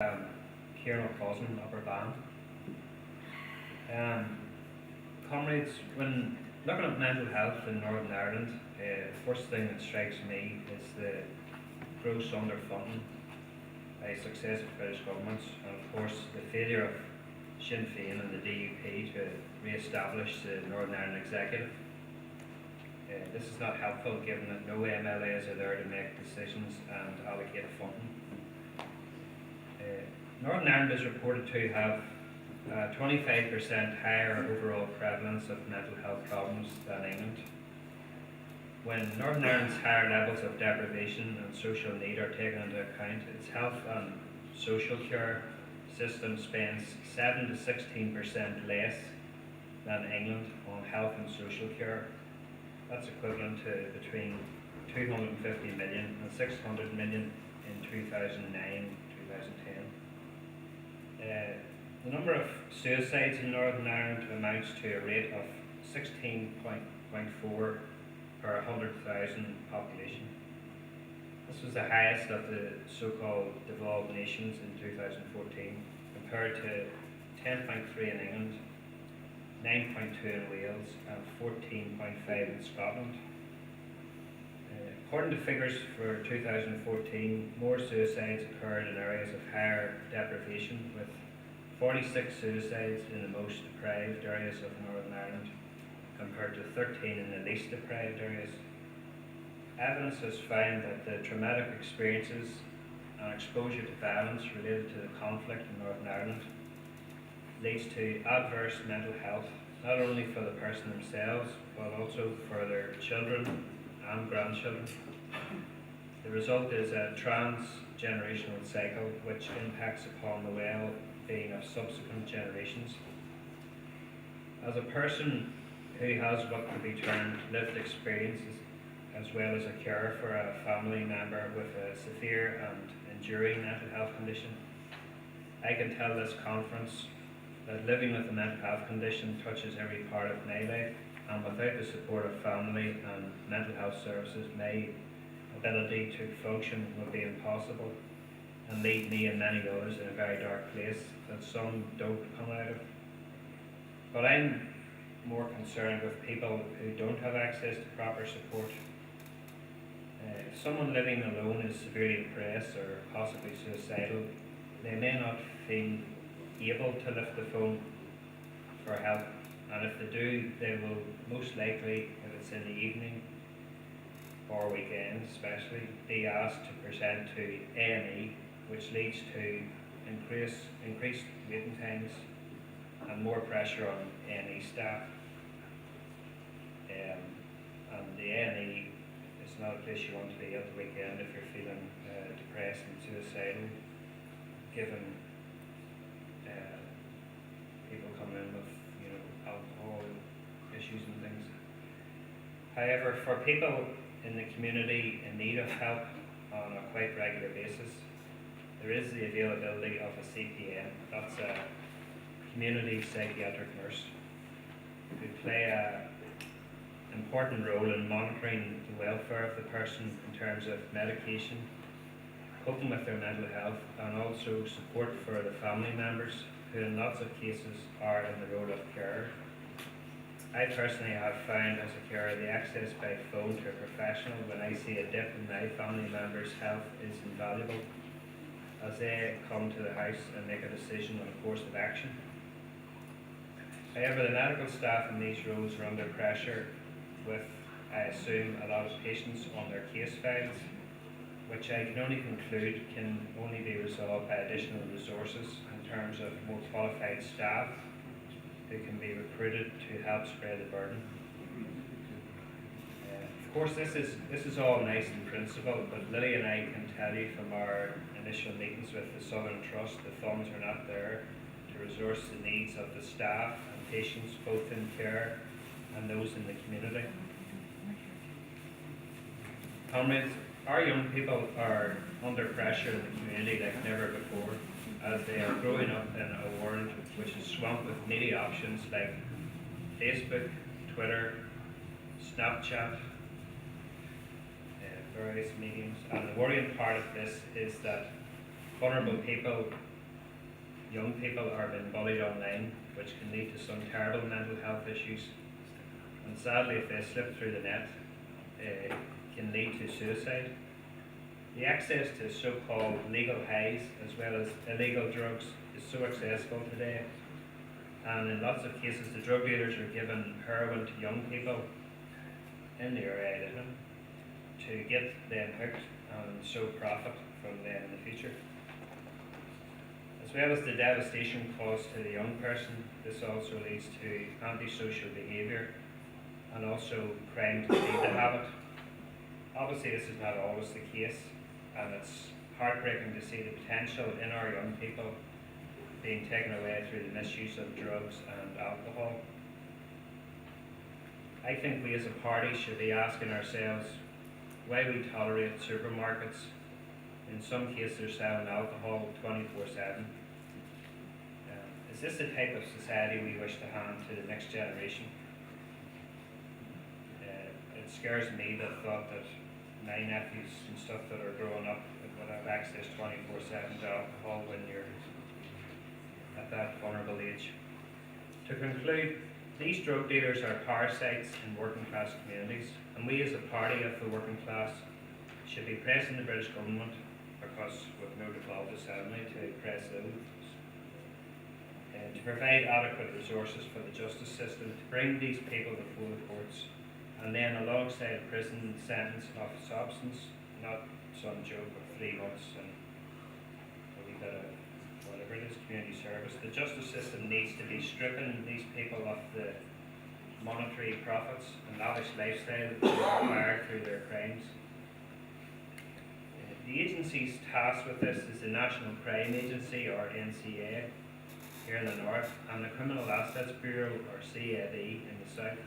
Kieran O'Cousin, Upper Band. Comrades, when looking at mental health in Northern Ireland, the first thing that strikes me is the gross underfunding by successive British governments, and of course the failure of Sinn Féin and the DUP to re-establish the Northern Ireland Executive. This is not helpful given that no MLAs are there to make decisions and allocate funding. Northern Ireland is reported to have 25% higher overall prevalence of mental health problems than England. When Northern Ireland's higher levels of deprivation and social need are taken into account, its health and social care system spends 7 to 16% less than England on health and social care. That's equivalent to between 250 million and 600 million in 2009-2010. The number of suicides in Northern Ireland amounts to a rate of 16.4 per 100,000 population. This was the highest of the so-called devolved nations in 2014, compared to 10.3 in England, 9.2 in Wales, and 14.5 in Scotland. According to figures for 2014, more suicides occurred in areas of higher deprivation, with 46 suicides in the most deprived areas of Northern Ireland, compared to 13 in the least deprived areas. Evidence has found that the traumatic experiences and exposure to violence related to the conflict in Northern Ireland leads to adverse mental health, not only for the person themselves, but also for their children and grandchildren. The result is a transgenerational cycle which impacts upon the well-being of subsequent generations. As a person who has what could be termed lived experiences, as well as a carer for a family member with a severe and enduring mental health condition, I can tell this conference that living with a mental health condition touches every part of my life, and without the support of family and mental health services, my ability to function would be impossible and lead me and many others in a very dark place that some don't come out of. But I'm more concerned with people who don't have access to proper support. If someone living alone is severely depressed or possibly suicidal, they may not feel able to lift the phone for help, and if they do, they will most likely, if it's in the evening or weekends especially, be asked to present to A&E, which leads to increased waiting times and more pressure on A&E staff. And the A&E is not a place you want to be at the weekend if you're feeling depressed and suicidal, given people coming in with alcohol issues and things. However, for people in the community in need of help on a quite regular basis, there is the availability of a CPN. That's a community psychiatric nurse who play an important role in monitoring the welfare of the person in terms of medication, coping with their mental health, and also support for the family members who in lots of cases are in the role of carer. I personally have found as a carer the access by phone to a professional when I see a dip in my family member's health is invaluable, as they come to the house and make a decision on a course of action. However, the medical staff in these roles are under pressure with, I assume, a lot of patients on their case files, which I can only conclude can only be resolved by additional resources in terms of more qualified staff who can be recruited to help spread the burden. Of course, this is all nice in principle, but Lily and I can tell you from our initial meetings with the Southern Trust, the funds are not there to resource the needs of the staff and patients, both in care and those in the community. Comrades, our young people are under pressure in the community like never before, as they are growing up in a world which is swamped with media options like Facebook, Twitter, Snapchat, various mediums. And the worrying part of this is that vulnerable people young people are being bullied online, which can lead to some terrible mental health issues. And sadly, if they slip through the net, can lead to suicide. The access to so-called legal highs as well as illegal drugs is so accessible today, and in lots of cases the drug dealers are giving heroin to young people in the area to get them hooked and so profit from them in the future. As well as the devastation caused to the young person, this also leads to antisocial behaviour and also crime to feed the habit. Obviously this is not always the case, and it's heartbreaking to see the potential in our young people being taken away through the misuse of drugs and alcohol. I think we as a party should be asking ourselves why we tolerate supermarkets. In some cases they're selling alcohol 24/7. Is this the type of society we wish to hand to the next generation? It scares me the thought that my nephews and stuff that are growing up would have access 24/7 to alcohol when you're at that vulnerable age. To conclude, these drug dealers are parasites in working class communities, and we as a party of the working class should be pressing the British government, because we've no default assembly to press them, to provide adequate resources for the justice system, to bring these people before the courts, and then alongside a prison sentence of substance, not some joke of 3 months and a wee bit of whatever it is, community service. The justice system needs to be stripping these people of the monetary profits and lavish lifestyle that they acquire through their crimes. The agencies tasked with this is the National Crime Agency, or NCA, here in the north, and the Criminal Assets Bureau, or CAB, in the south.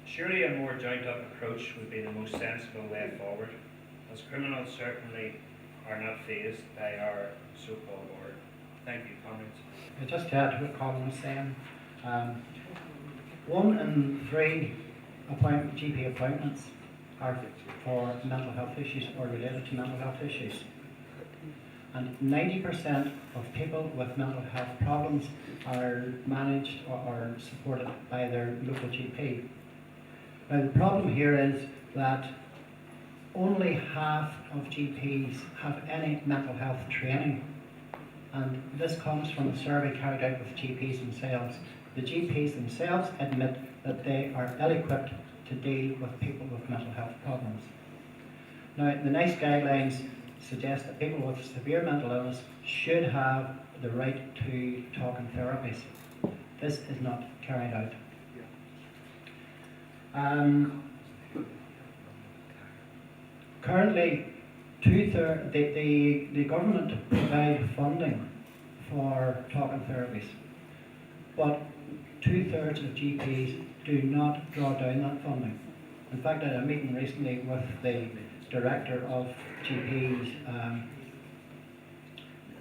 Surely a more joined-up approach would be the most sensible way forward, as criminals certainly are not fazed by our so-called order. Thank you, comrades. Just to add to what Colin was saying, 1 in 3 GP appointments are for mental health issues or related to mental health issues. And 90% of people with mental health problems are managed or supported by their local GP. Now the problem here is that only half of GPs have any mental health training, and this comes from a survey carried out with GPs themselves. The GPs themselves admit that they are ill-equipped to deal with people with mental health problems. Now, the NICE guidelines suggest that people with severe mental illness should have the right to talking therapies. This is not carried out. Currently, the government provide funding for talking therapies, but 2/3 of GPs do not draw down that funding. In fact, I had a meeting recently with the director of GPs.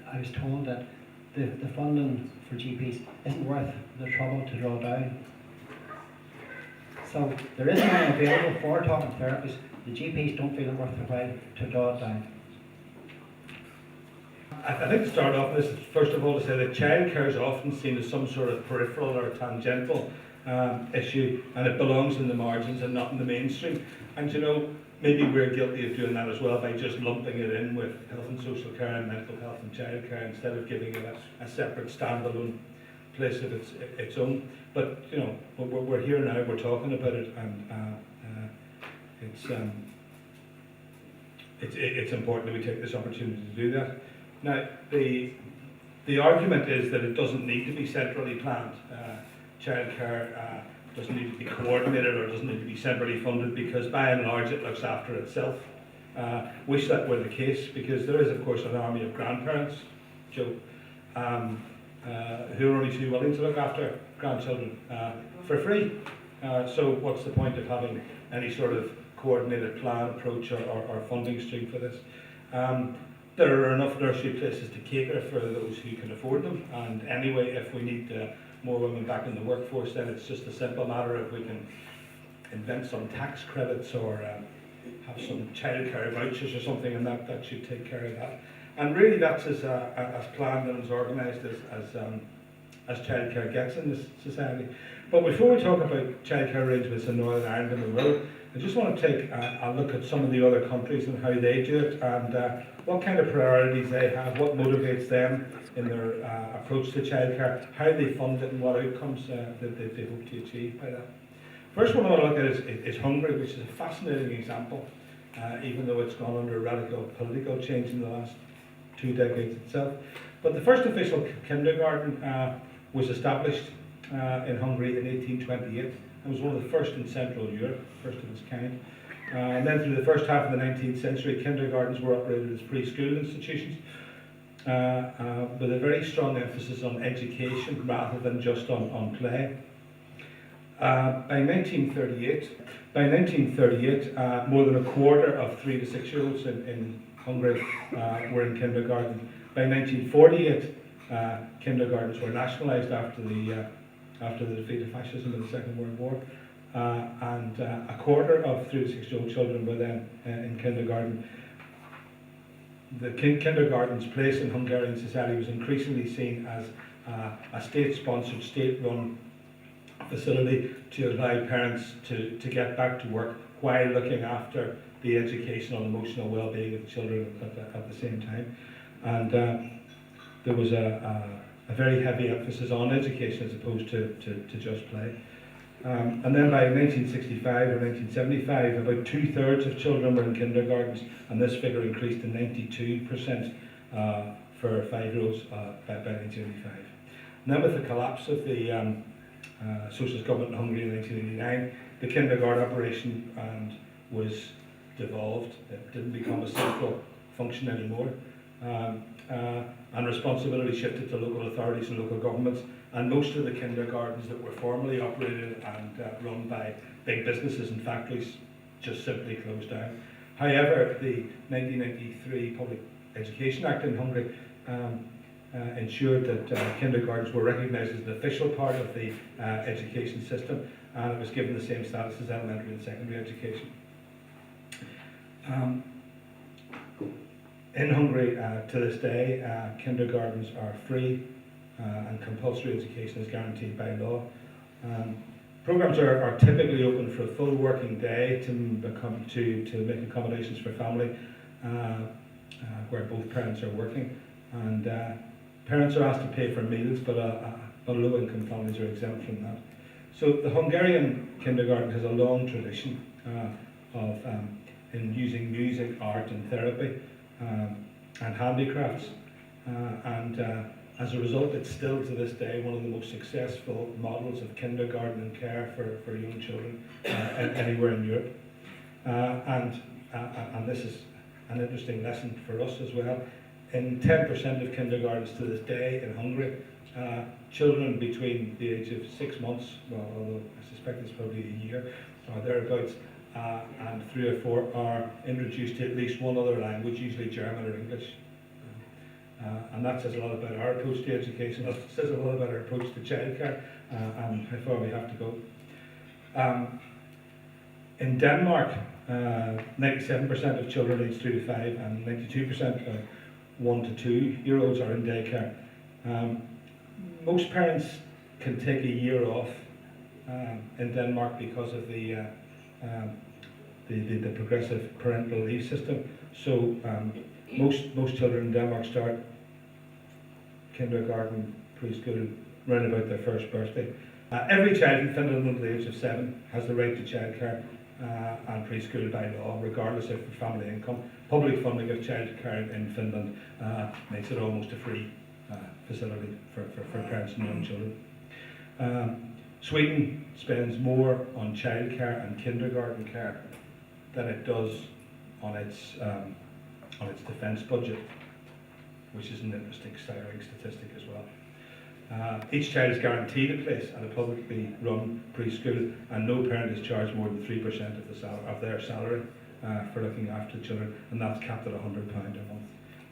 I was told that the funding for GPs isn't worth the trouble to draw down. So there is money available for talking therapies. The GPs don't feel it worth the while to draw it down. I think to start off with this, first of all, to say that childcare is often seen as some sort of peripheral or tangential issue, and it belongs in the margins and not in the mainstream. And you know, maybe we're guilty of doing that as well by just lumping it in with health and social care and mental health and childcare instead of giving it a separate standalone place of its own. But you know, we're here now, we're talking about it, and it's important that we take this opportunity to do that. Now, the argument is that it doesn't need to be centrally planned. Childcare doesn't need to be coordinated or doesn't need to be centrally funded because by and large it looks after itself. Wish that were the case, because there is of course an army of grandparents, Joe, who are only too willing to look after grandchildren for free. So what's the point of having any sort of coordinated plan approach or funding stream for this? There are enough nursery places to cater for those who can afford them, and anyway, if we need more women back in the workforce, then it's just a simple matter of we can invent some tax credits or have some childcare vouchers or something, and that should take care of that. And really that's as planned and as organised as childcare gets in this society. But before we talk about childcare arrangements in Northern Ireland, and we will, I just want to take a look at some of the other countries and how they do it, and what kind of priorities they have, what motivates them in their approach to childcare, how they fund it, and what outcomes that they hope to achieve by that. First one I want to look at is Hungary, which is a fascinating example, even though it's gone under radical political change in the last 2 decades itself. But the first official kindergarten was established in Hungary in 1828. It was one of the first in Central Europe, first of its kind. And then through the first half of the 19th century, kindergartens were operated as preschool institutions with a very strong emphasis on education rather than just on play. By 1938, more than a quarter of 3 to 6 year olds in Hungary were in kindergarten. By 1948, kindergartens were nationalised after the defeat of fascism in the Second World War, and a quarter of 3 to 6 year old children were then in kindergarten. The kindergarten's place in Hungarian society was increasingly seen as a state-sponsored, state-run facility to allow parents to get back to work while looking after the educational and emotional well-being of the children at the same time. And there was a very heavy emphasis on education as opposed to just play. And then by 1965 or 1975, about 2/3 of children were in kindergartens, and this figure increased to 92% for 5-year-olds by 1985. And then with the collapse of the socialist government in Hungary in 1989, the kindergarten operation was devolved. It didn't become a central function anymore. And responsibility shifted to local authorities and local governments, and most of the kindergartens that were formerly operated and run by big businesses and factories just simply closed down. However, the 1993 Public Education Act in Hungary ensured that kindergartens were recognised as an official part of the education system, and it was given the same status as elementary and secondary education. In Hungary, to this day, kindergartens are free and compulsory education is guaranteed by law. Programs are typically open for a full working day to make accommodations for family where both parents are working, and parents are asked to pay for meals, but low-income families are exempt from that. So the Hungarian kindergarten has a long tradition in using music, art and therapy and handicrafts, and as a result it's still to this day one of the most successful models of kindergarten and care for young children anywhere in Europe. And this is an interesting lesson for us as well. In 10% of kindergartens to this day in Hungary, children between the age of 6 months, well, although I suspect it's probably a year or thereabouts, and 3 or 4 are introduced to at least one other language, usually German or English. And that says a lot about our approach to education. That says a lot about our approach to childcare and how far we have to go. In Denmark, 97% of children aged 3 to 5 and 92% of 1 to 2 year olds are in daycare. Most parents can take a year off in Denmark because of the progressive parental leave system. So most children in Denmark start kindergarten, preschool, round about their first birthday. Every child in Finland under the age of 7 has the right to childcare and preschool by law, regardless of family income. Public funding of childcare in Finland makes it almost a free facility for parents and young children. Sweden spends more on childcare and kindergarten care than it does on its defence budget, which is an interesting staggering statistic as well. Each child is guaranteed a place at a publicly run preschool, and no parent is charged more than 3% of their salary for looking after the children, and that's capped at £100 a month.